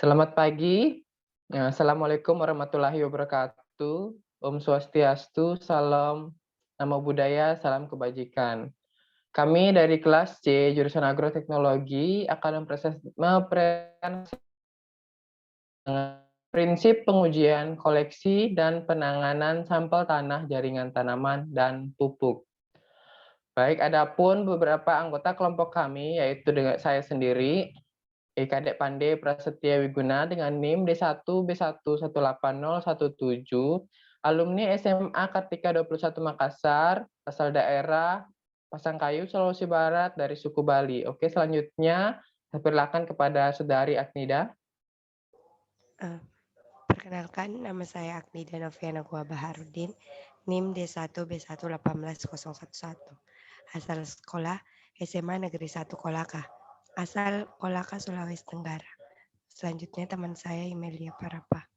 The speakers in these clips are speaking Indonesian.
Selamat pagi. Assalamualaikum warahmatullahi wabarakatuh. Om Swastiastu, salam Namo Buddhaya, salam kebajikan. Kami dari kelas C, jurusan Agroteknologi, akan mempresentasikan prinsip pengujian koleksi dan penanganan sampel tanah, jaringan tanaman, dan pupuk. Baik, adapun beberapa anggota kelompok kami, yaitu dengan saya sendiri, Kadek Pande Prasetya Wiguna dengan NIM D1B1180117, alumni SMA Kartika 21 Makassar, asal daerah Pasangkayu, Sulawesi Barat dari suku Bali. Oke, selanjutnya saya persilakan kepada Saudari Agnida. Perkenalkan, nama saya Agnida Noviana Gua Baharudin, NIM D1B1181011. Asal sekolah SMA Negeri 1 Kolaka, asal Kolaka, Sulawesi Tenggara. Selanjutnya teman saya Imelia Parapa.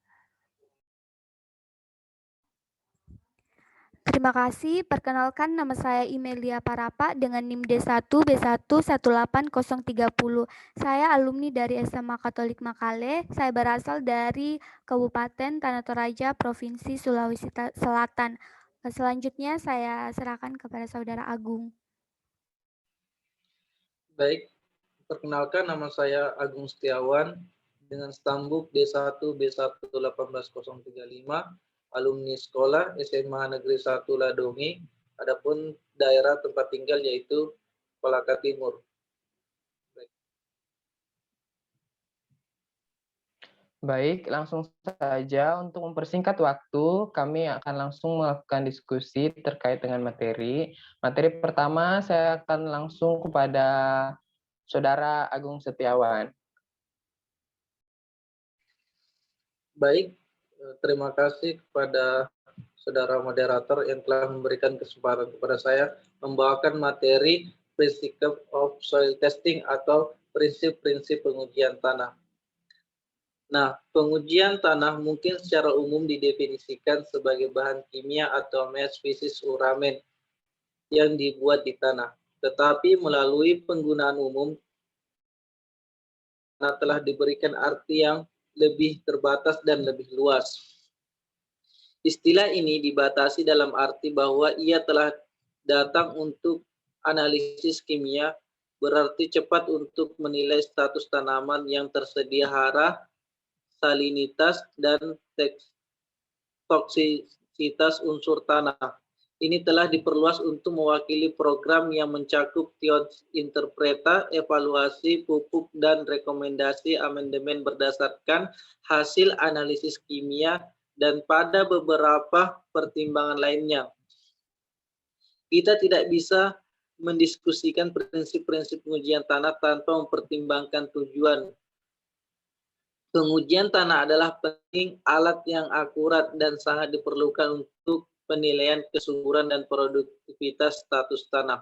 Terima kasih. Perkenalkan, nama saya Imelia Parapa dengan NIM D1B1181030. Saya alumni dari SMA Katolik Makale. Saya berasal dari Kabupaten Tanah Toraja, Provinsi Sulawesi Selatan. Selanjutnya saya serahkan kepada Saudara Agung. Baik, perkenalkan nama saya Agung Setiawan dengan stambuk D1B1181035, alumni sekolah SMA Negeri 1 Ladongi, adapun daerah tempat tinggal yaitu Kolaka Timur. Baik, langsung saja untuk mempersingkat waktu, kami akan langsung melakukan diskusi terkait dengan materi. Materi pertama saya akan langsung kepada Saudara Agung Setiawan. Baik, terima kasih kepada Saudara moderator yang telah memberikan kesempatan kepada saya membawakan materi Principle of Soil Testing atau prinsip-prinsip pengujian tanah. Nah, pengujian tanah mungkin secara umum didefinisikan sebagai bahan kimia atau spesies uramen yang dibuat di tanah. Tetapi melalui penggunaan umum, tanah telah diberikan arti yang lebih terbatas dan lebih luas. Istilah ini dibatasi dalam arti bahwa ia telah datang untuk analisis kimia, berarti cepat untuk menilai status tanaman yang tersedia hara, salinitas, dan toksisitas unsur tanah. Ini telah diperluas untuk mewakili program yang mencakup teori interpreta, evaluasi, pupuk, dan rekomendasi amandemen berdasarkan hasil analisis kimia dan pada beberapa pertimbangan lainnya. Kita tidak bisa mendiskusikan prinsip-prinsip pengujian tanah tanpa mempertimbangkan tujuan. Pengujian tanah adalah penting, alat yang akurat dan sangat diperlukan untuk penilaian kesuburan dan produktivitas status tanah.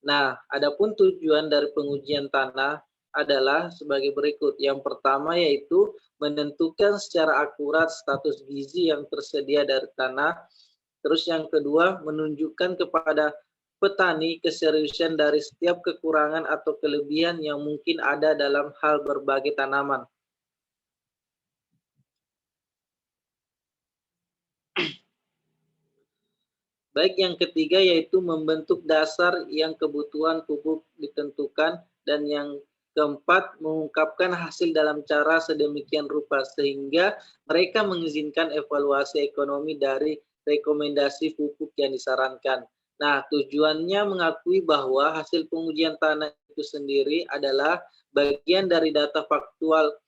Nah, adapun tujuan dari pengujian tanah adalah sebagai berikut. Yang pertama yaitu menentukan secara akurat status gizi yang tersedia dari tanah. Terus yang kedua, menunjukkan kepada petani keseriusan dari setiap kekurangan atau kelebihan yang mungkin ada dalam hal berbagai tanaman. Baik, yang ketiga yaitu membentuk dasar yang kebutuhan pupuk ditentukan, dan yang keempat mengungkapkan hasil dalam cara sedemikian rupa sehingga mereka mengizinkan evaluasi ekonomi dari rekomendasi pupuk yang disarankan. Nah, tujuannya mengakui bahwa hasil pengujian tanah itu sendiri adalah bagian dari data faktual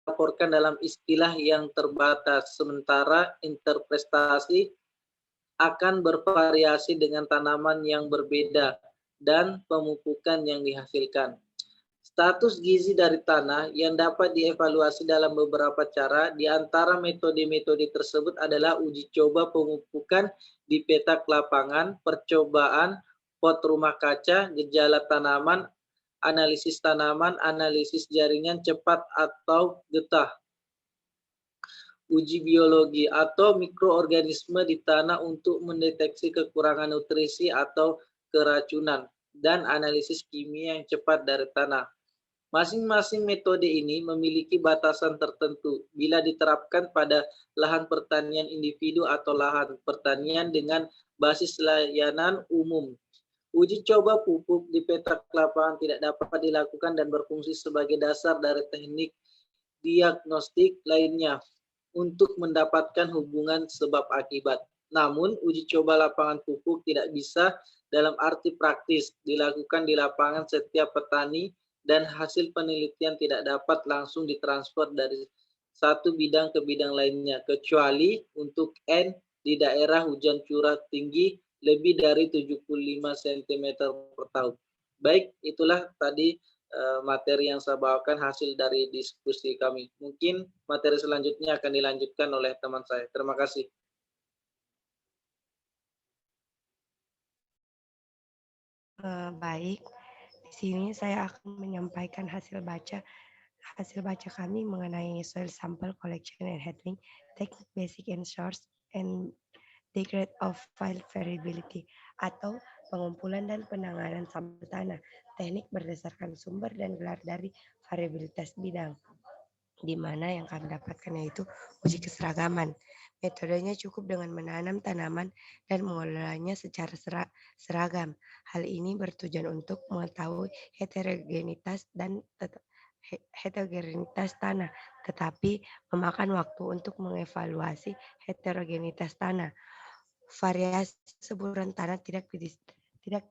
dilaporkan dalam istilah yang terbatas, sementara interpretasi akan bervariasi dengan tanaman yang berbeda dan pemupukan yang dihasilkan. Status gizi dari tanah yang dapat dievaluasi dalam beberapa cara. Di antara metode-metode tersebut adalah uji coba pemupukan di petak lapangan, percobaan, pot rumah kaca, gejala tanaman, analisis tanaman, analisis jaringan cepat atau getah, uji biologi atau mikroorganisme di tanah untuk mendeteksi kekurangan nutrisi atau keracunan, dan analisis kimia yang cepat dari tanah. Masing-masing metode ini memiliki batasan tertentu bila diterapkan pada lahan pertanian individu atau lahan pertanian dengan basis layanan umum. Uji coba pupuk di petak lapangan tidak dapat dilakukan dan berfungsi sebagai dasar dari teknik diagnostik lainnya untuk mendapatkan hubungan sebab akibat. Namun, uji coba lapangan pupuk tidak bisa dalam arti praktis dilakukan di lapangan setiap petani dan hasil penelitian tidak dapat langsung ditransfer dari satu bidang ke bidang lainnya, kecuali untuk N di daerah hujan curah tinggi lebih dari 75 cm per tahun. Baik, itulah tadi materi yang saya bawakan hasil dari diskusi kami. Mungkin materi selanjutnya akan dilanjutkan oleh teman saya. Terima kasih. Baik, di sini saya akan menyampaikan hasil baca kami mengenai soil sample collection and handling, technique basic and source, and degrade of file variability atau pengumpulan dan penanganan sampel tanah, teknik berdasarkan sumber dan gelar dari variabilitas bidang, di mana yang kami dapatkan yaitu uji keseragaman. Metodenya cukup dengan menanam tanaman dan mengelolanya secara seragam. Hal ini bertujuan untuk mengetahui heterogenitas tanah, tetapi memakan waktu untuk mengevaluasi heterogenitas tanah. Variasi suburan tanah tidak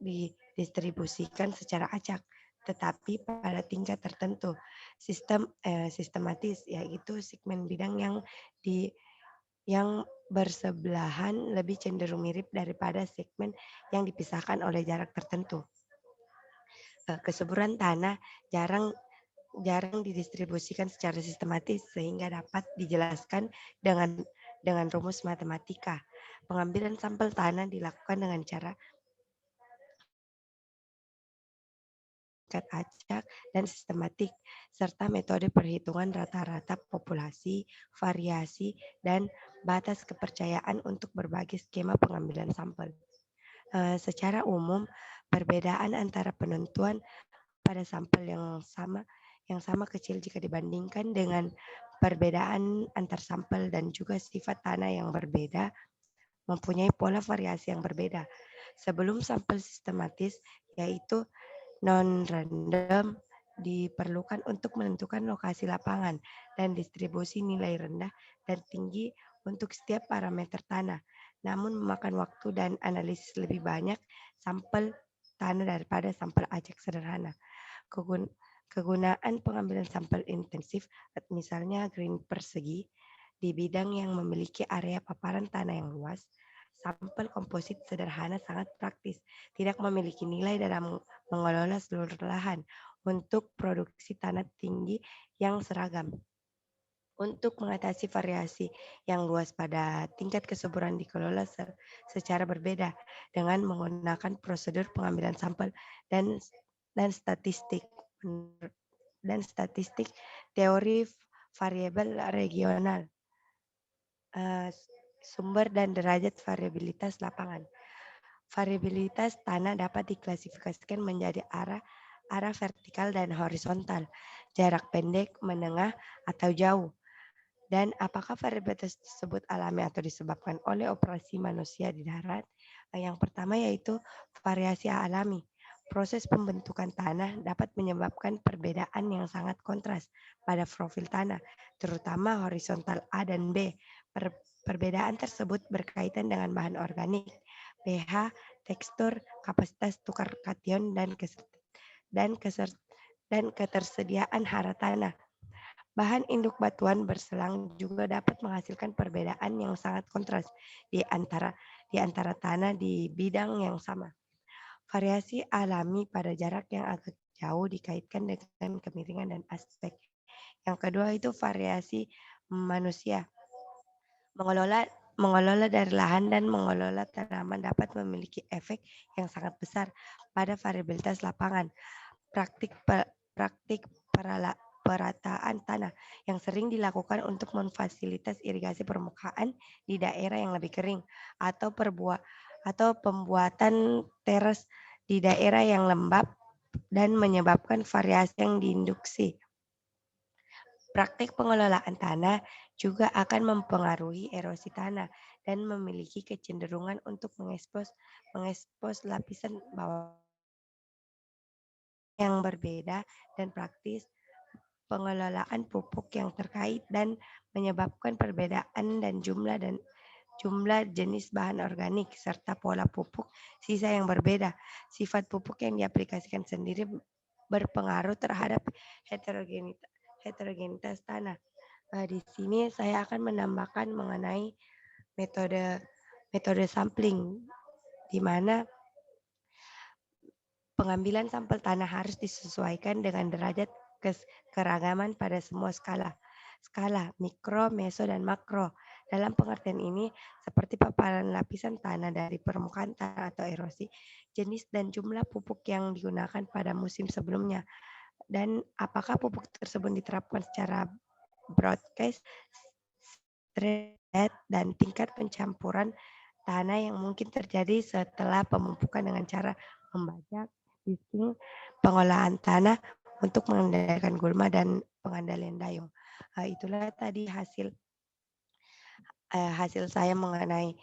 didistribusikan secara acak, tetapi pada tingkat tertentu. Sistematis, yaitu segmen bidang yang bersebelahan lebih cenderung mirip daripada segmen yang dipisahkan oleh jarak tertentu. Kesuburan tanah jarang didistribusikan secara sistematis sehingga dapat dijelaskan dengan rumus matematika. Pengambilan sampel tanah dilakukan dengan cara acak dan sistematik, serta metode perhitungan rata-rata populasi, variasi, dan batas kepercayaan untuk berbagai skema pengambilan sampel. Secara umum, perbedaan antara penentuan pada sampel yang sama kecil jika dibandingkan dengan perbedaan antar sampel dan juga sifat tanah yang berbeda mempunyai pola variasi yang berbeda. Sebelum sampel sistematis, yaitu non-random, diperlukan untuk menentukan lokasi lapangan dan distribusi nilai rendah dan tinggi untuk setiap parameter tanah, namun memakan waktu dan analisis lebih banyak sampel tanah daripada sampel acak sederhana. Kegunaan pengambilan sampel intensif, misalnya green persegi, di bidang yang memiliki area paparan tanah yang luas, sampel komposit sederhana sangat praktis, tidak memiliki nilai dalam mengelola seluruh lahan untuk produksi tanah tinggi yang seragam. Untuk mengatasi variasi yang luas pada tingkat kesuburan dikelola secara berbeda dengan menggunakan prosedur pengambilan sampel dan statistik teori variabel regional, sumber dan derajat variabilitas lapangan. Variabilitas tanah dapat diklasifikasikan menjadi arah vertikal dan horizontal, jarak pendek, menengah, atau jauh. Dan apakah variabilitas tersebut alami atau disebabkan oleh operasi manusia di darat? Yang pertama yaitu variasi alami. Proses pembentukan tanah dapat menyebabkan perbedaan yang sangat kontras pada profil tanah, terutama horizontal A dan B. Perbedaan tersebut berkaitan dengan bahan organik, pH, tekstur, kapasitas tukar kation, dan ketersediaan hara tanah. Bahan induk batuan berselang juga dapat menghasilkan perbedaan yang sangat kontras di antara tanah di bidang yang sama. Variasi alami pada jarak yang agak jauh dikaitkan dengan kemiringan dan aspek. Yang kedua itu variasi manusia. Mengelola dari lahan dan mengelola tanaman dapat memiliki efek yang sangat besar pada variabilitas lapangan. Praktik perataan tanah yang sering dilakukan untuk memfasilitas irigasi permukaan di daerah yang lebih kering atau pembuatan teras di daerah yang lembab dan menyebabkan variasi yang diinduksi. Praktik pengelolaan tanah juga akan mempengaruhi erosi tanah dan memiliki kecenderungan untuk mengekspos lapisan bawah yang berbeda dan praktis pengelolaan pupuk yang terkait dan menyebabkan perbedaan dan jumlah jenis bahan organik serta pola pupuk sisa yang berbeda. Sifat pupuk yang diaplikasikan sendiri berpengaruh terhadap heterogenitas tanah. Di sini saya akan menambahkan mengenai metode sampling, di mana pengambilan sampel tanah harus disesuaikan dengan derajat keragaman pada semua skala mikro, meso, dan makro. Dalam pengertian ini, seperti paparan lapisan tanah dari permukaan tanah atau erosi, jenis dan jumlah pupuk yang digunakan pada musim sebelumnya, dan apakah pupuk tersebut diterapkan secara broadcast, straight, dan tingkat pencampuran tanah yang mungkin terjadi setelah pemupukan dengan cara membaca listing pengolahan tanah untuk mengendalikan gulma dan pengendalian dayung. Itulah tadi hasil saya mengenai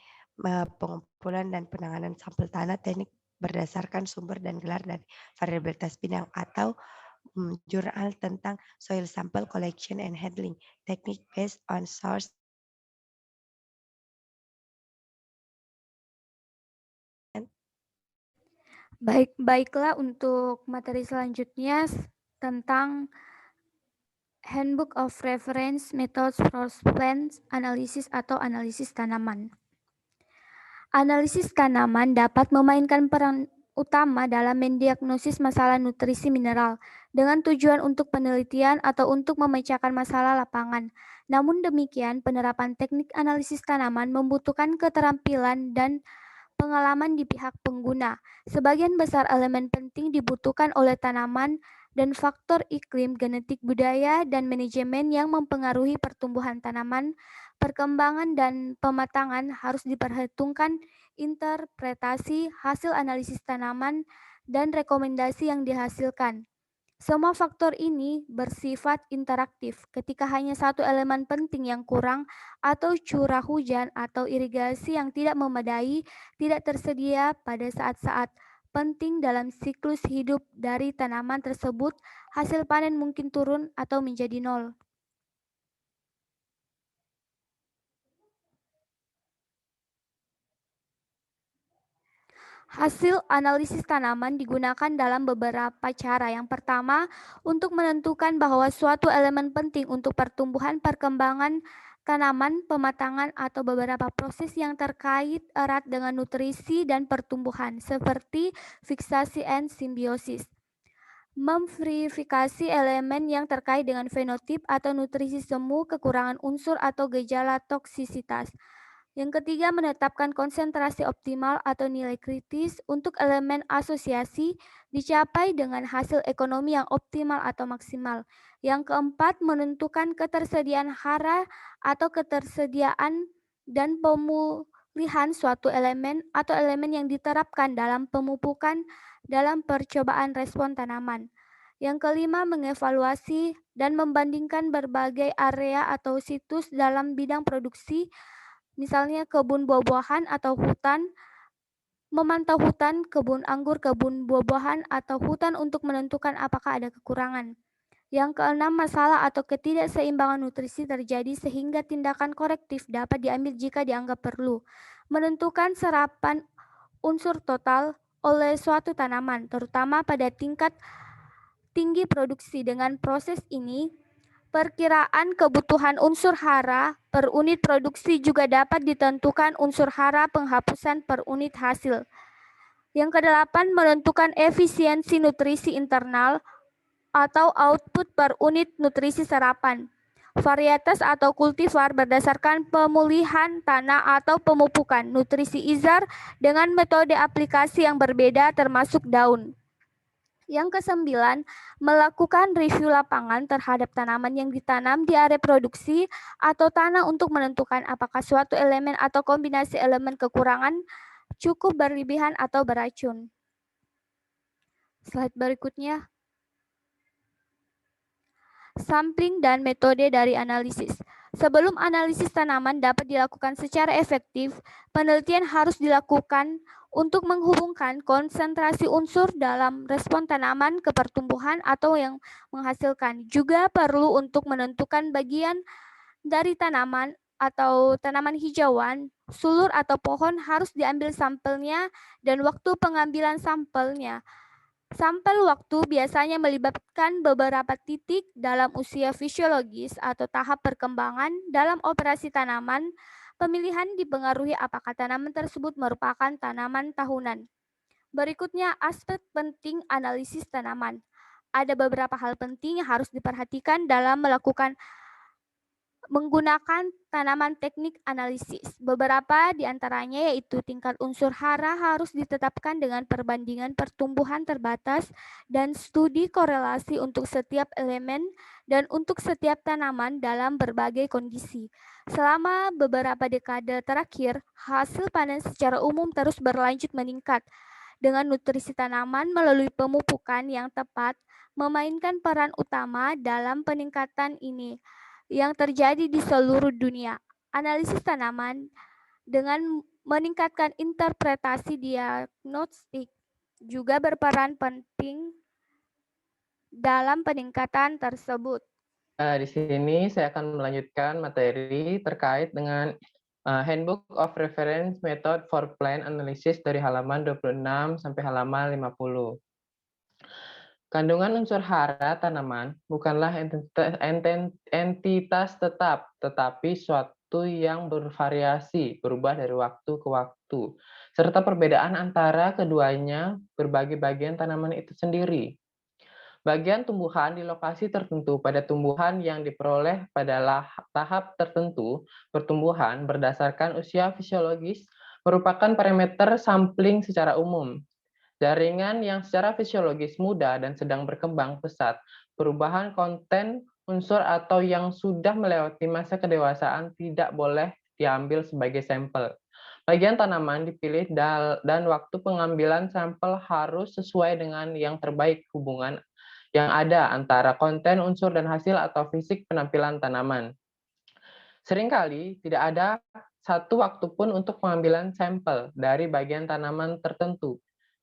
pengumpulan dan penanganan sampel tanah teknik berdasarkan sumber dan gelar dari variabilitas bidang atau jurnal tentang soil sample collection and handling, technique based on source. Baiklah untuk materi selanjutnya tentang Handbook of Reference Methods for Plant Analysis atau analisis tanaman. Analisis tanaman dapat memainkan peran utama dalam mendiagnosis masalah nutrisi mineral dengan tujuan untuk penelitian atau untuk memecahkan masalah lapangan. Namun demikian, penerapan teknik analisis tanaman membutuhkan keterampilan dan pengalaman di pihak pengguna. Sebagian besar elemen penting dibutuhkan oleh tanaman dan faktor iklim, genetik, budaya, dan manajemen yang mempengaruhi pertumbuhan tanaman, perkembangan, dan pematangan harus diperhitungkan interpretasi hasil analisis tanaman dan rekomendasi yang dihasilkan. Semua faktor ini bersifat interaktif. Ketika hanya satu elemen penting yang kurang atau curah hujan atau irigasi yang tidak memadai tidak tersedia pada saat-saat penting dalam siklus hidup dari tanaman tersebut, hasil panen mungkin turun atau menjadi nol. Hasil analisis tanaman digunakan dalam beberapa cara. Yang pertama, untuk menentukan bahwa suatu elemen penting untuk pertumbuhan, perkembangan tanaman, pematangan, atau beberapa proses yang terkait erat dengan nutrisi dan pertumbuhan, seperti fiksasi and simbiosis. Memverifikasi elemen yang terkait dengan fenotip atau nutrisi semu, kekurangan unsur, atau gejala toksisitas. Yang ketiga, menetapkan konsentrasi optimal atau nilai kritis untuk elemen asosiasi dicapai dengan hasil ekonomi yang optimal atau maksimal. Yang keempat, menentukan ketersediaan hara atau ketersediaan dan pemulihan suatu elemen atau elemen yang diterapkan dalam pemupukan dalam percobaan respon tanaman. Yang kelima, mengevaluasi dan membandingkan berbagai area atau situs dalam bidang produksi, misalnya kebun buah-buahan atau hutan, memantau hutan, kebun anggur, kebun buah-buahan, atau hutan untuk menentukan apakah ada kekurangan. Yang keenam, masalah atau ketidakseimbangan nutrisi terjadi sehingga tindakan korektif dapat diambil jika dianggap perlu. Menentukan serapan unsur total oleh suatu tanaman, terutama pada tingkat tinggi produksi. Dengan proses ini, perkiraan kebutuhan unsur hara per unit produksi juga dapat ditentukan unsur hara penghapusan per unit hasil. Yang kedelapan, menentukan efisiensi nutrisi internal atau output per unit nutrisi serapan. Varietas atau kultivar berdasarkan pemulihan tanah atau pemupukan, nutrisi izar dengan metode aplikasi yang berbeda termasuk daun. Yang kesembilan, melakukan review lapangan terhadap tanaman yang ditanam di area produksi atau tanah untuk menentukan apakah suatu elemen atau kombinasi elemen kekurangan, cukup berlebihan atau beracun. Slide berikutnya. Sampling dan metode dari analisis. Sebelum analisis tanaman dapat dilakukan secara efektif, penelitian harus dilakukan untuk menghubungkan konsentrasi unsur dalam respon tanaman ke pertumbuhan atau yang menghasilkan. Juga perlu untuk menentukan bagian dari tanaman atau tanaman hijauan, sulur atau pohon harus diambil sampelnya dan waktu pengambilan sampelnya. Sampel waktu biasanya melibatkan beberapa titik dalam usia fisiologis atau tahap perkembangan dalam operasi tanaman. Pemilihan dipengaruhi apakah tanaman tersebut merupakan tanaman tahunan. Berikutnya, aspek penting analisis tanaman. Ada beberapa hal penting yang harus diperhatikan dalam menggunakan tanaman teknik analisis. Beberapa di antaranya yaitu tingkat unsur hara harus ditetapkan dengan perbandingan pertumbuhan terbatas dan studi korelasi untuk setiap elemen dan untuk setiap tanaman dalam berbagai kondisi. Selama beberapa dekade terakhir, hasil panen secara umum terus berlanjut meningkat dengan nutrisi tanaman melalui pemupukan yang tepat memainkan peran utama dalam peningkatan ini yang terjadi di seluruh dunia. Analisis tanaman dengan meningkatkan interpretasi diagnostik juga berperan penting dalam peningkatan tersebut. Di sini saya akan melanjutkan materi terkait dengan Handbook of Reference Method for Plant Analysis dari halaman 26 sampai halaman 50. Kandungan unsur hara tanaman bukanlah entitas tetap, tetapi suatu yang bervariasi, berubah dari waktu ke waktu, serta perbedaan antara keduanya berbagi bagian tanaman itu sendiri. Bagian tumbuhan di lokasi tertentu pada tumbuhan yang diperoleh pada tahap tertentu pertumbuhan berdasarkan usia fisiologis merupakan parameter sampling secara umum. Jaringan yang secara fisiologis muda dan sedang berkembang pesat, perubahan konten unsur atau yang sudah melewati masa kedewasaan tidak boleh diambil sebagai sampel. Bagian tanaman dipilih dan waktu pengambilan sampel harus sesuai dengan yang terbaik hubungan yang ada antara konten unsur dan hasil atau fisik penampilan tanaman. Seringkali tidak ada satu waktu pun untuk pengambilan sampel dari bagian tanaman tertentu.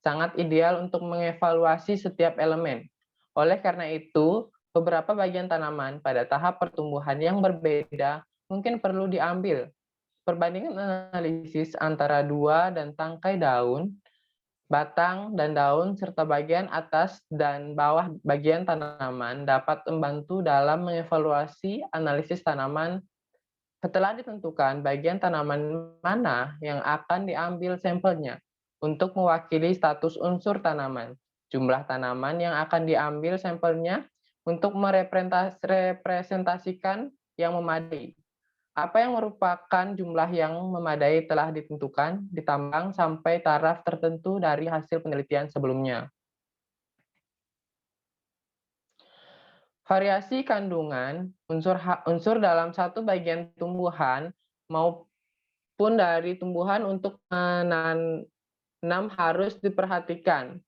Sangat ideal untuk mengevaluasi setiap elemen. Oleh karena itu, beberapa bagian tanaman pada tahap pertumbuhan yang berbeda mungkin perlu diambil. Perbandingan analisis antara dua dan tangkai daun, batang dan daun, serta bagian atas dan bawah bagian tanaman dapat membantu dalam mengevaluasi analisis tanaman. Setelah ditentukan bagian tanaman mana yang akan diambil sampelnya untuk mewakili status unsur tanaman, jumlah tanaman yang akan diambil sampelnya untuk merepresentasikan yang memadai. Apa yang merupakan jumlah yang memadai telah ditentukan, ditambang sampai taraf tertentu dari hasil penelitian sebelumnya. Variasi kandungan unsur dalam satu bagian tumbuhan maupun dari tumbuhan untuk menanam harus diperhatikan.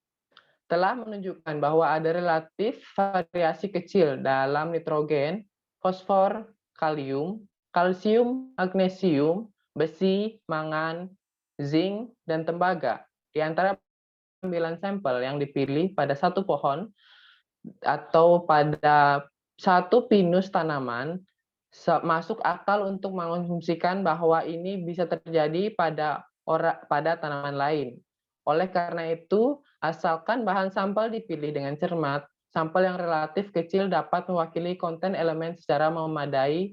Telah menunjukkan bahwa ada relatif variasi kecil dalam nitrogen, fosfor, kalium, magnesium, besi, mangan, zinc, dan tembaga. Di antara pengambilan sampel yang dipilih pada satu pohon atau pada satu pinus tanaman, masuk akal untuk mengonsumsikan bahwa ini bisa terjadi pada tanaman lain. Oleh karena itu, asalkan bahan sampel dipilih dengan cermat, sampel yang relatif kecil dapat mewakili konten elemen secara memadai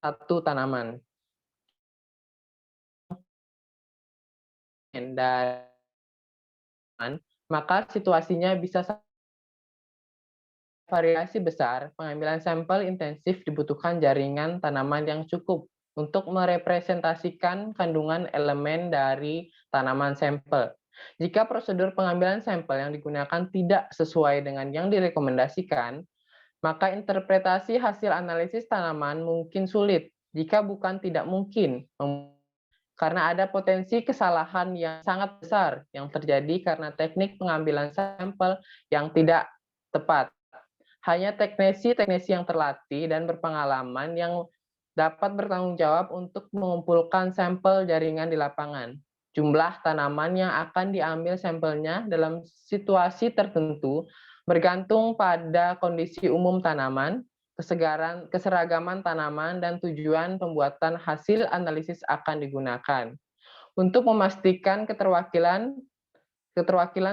satu tanaman. Maka situasinya bisa variasi besar, pengambilan sampel intensif dibutuhkan jaringan tanaman yang cukup untuk merepresentasikan kandungan elemen dari tanaman sampel. Jika prosedur pengambilan sampel yang digunakan tidak sesuai dengan yang direkomendasikan, maka interpretasi hasil analisis tanaman mungkin sulit, jika bukan tidak mungkin. karena ada potensi kesalahan yang sangat besar yang terjadi karena teknik pengambilan sampel yang tidak tepat. Hanya teknisi-teknisi yang terlatih dan berpengalaman yang dapat bertanggung jawab untuk mengumpulkan sampel jaringan di lapangan. Jumlah tanaman yang akan diambil sampelnya dalam situasi tertentu bergantung pada kondisi umum tanaman, keseragaman tanaman, dan tujuan pembuatan hasil analisis akan digunakan. Untuk memastikan keterwakilan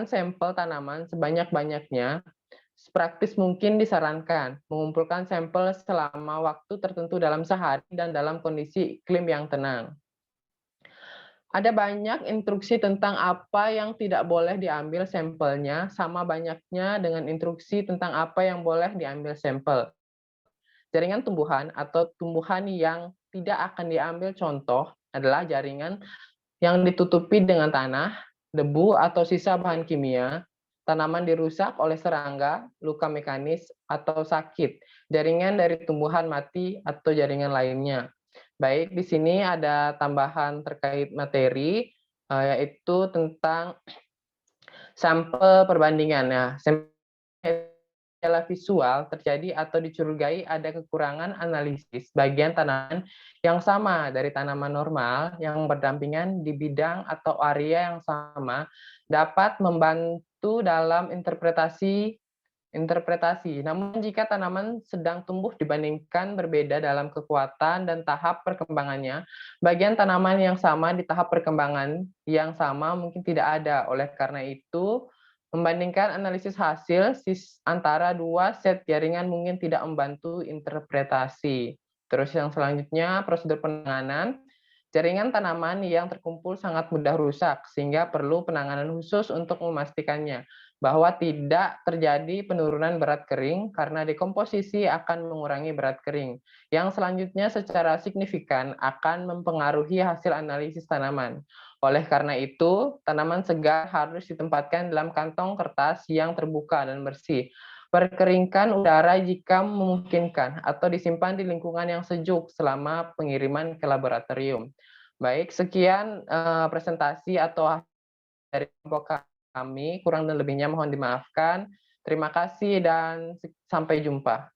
sampel tanaman sebanyak-banyaknya, praktis mungkin disarankan mengumpulkan sampel selama waktu tertentu dalam sehari dan dalam kondisi iklim yang tenang. Ada banyak instruksi tentang apa yang tidak boleh diambil sampelnya, sama banyaknya dengan instruksi tentang apa yang boleh diambil sampel. Jaringan tumbuhan atau tumbuhan yang tidak akan diambil contoh adalah jaringan yang ditutupi dengan tanah, debu atau sisa bahan kimia, tanaman dirusak oleh serangga, luka mekanis, atau sakit, jaringan dari tumbuhan mati, atau jaringan lainnya. Baik, di sini ada tambahan terkait materi, yaitu tentang sampel perbandingan. Nah, secara visual terjadi atau dicurigai ada kekurangan analisis bagian tanaman yang sama dari tanaman normal yang berdampingan di bidang atau area yang sama dapat membantu dalam interpretasi. Namun jika tanaman sedang tumbuh dibandingkan berbeda dalam kekuatan dan tahap perkembangannya, bagian tanaman yang sama di tahap perkembangan yang sama mungkin tidak ada. Oleh karena itu, membandingkan analisis hasil antara dua set jaringan mungkin tidak membantu interpretasi. Terus yang selanjutnya, prosedur penanganan. Jaringan tanaman yang terkumpul sangat mudah rusak, sehingga perlu penanganan khusus untuk memastikannya bahwa tidak terjadi penurunan berat kering karena dekomposisi akan mengurangi berat kering. Yang selanjutnya secara signifikan akan mempengaruhi hasil analisis tanaman. Oleh karena itu, tanaman segar harus ditempatkan dalam kantong kertas yang terbuka dan bersih. Perkeringkan udara jika memungkinkan atau disimpan di lingkungan yang sejuk selama pengiriman ke laboratorium. Baik, sekian presentasi atau dari kelompok kami, kurang dan lebihnya mohon dimaafkan. Terima kasih dan sampai jumpa.